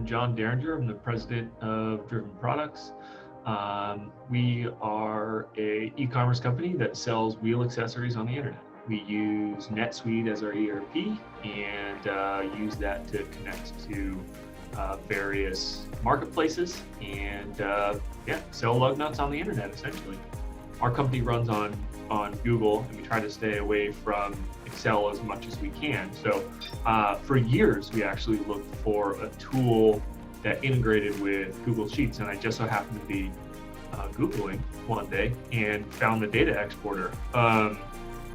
John Derringer. I'm the president of Driven Products. We are a e-commerce company that sells wheel accessories on the internet. We use NetSuite as our ERP and use that to connect to various marketplaces and sell lug nuts on the internet essentially. Our company runs on Google, and we try to stay away from Excel as much as we can. So for years, we actually looked for a tool that integrated with Google Sheets, and I just so happened to be Googling one day and found the data exporter.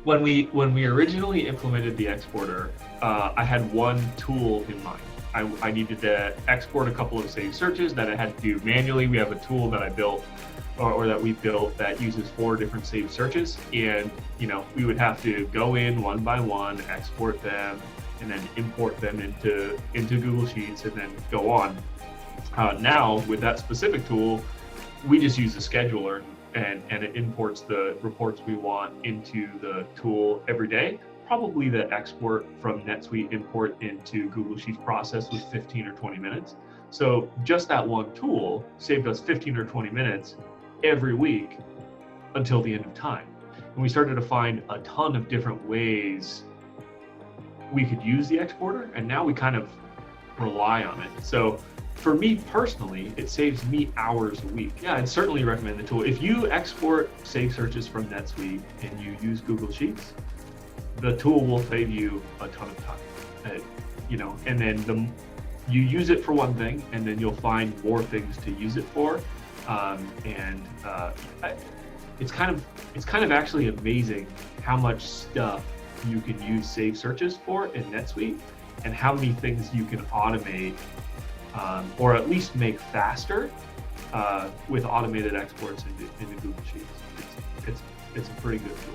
When we originally implemented the exporter, I had one tool in mind. I needed to export a couple of saved searches that I had to do manually. We have a tool that I built or that we built that uses 4 different saved searches, and we would have to go in one by one, export them, and then import them into Google Sheets, and then go on. Now with that specific tool, we just use the scheduler, and it imports the reports we want into the tool every day. Probably the export from NetSuite import into Google Sheets process was 15 or 20 minutes. So just that one tool saved us 15 or 20 minutes every week until the end of time. And we started to find a ton of different ways we could use the exporter, and now we kind of rely on it. So for me personally, it saves me hours a week. Yeah, I'd certainly recommend the tool. If you export save searches from NetSuite and you use Google Sheets, the tool will save you a ton of time. And then you use it for one thing, and then you'll find more things to use it for. It's kind of actually amazing how much stuff you can use save searches for in NetSuite, and how many things you can automate or at least make faster with automated exports into Google Sheets. It's a pretty good tool.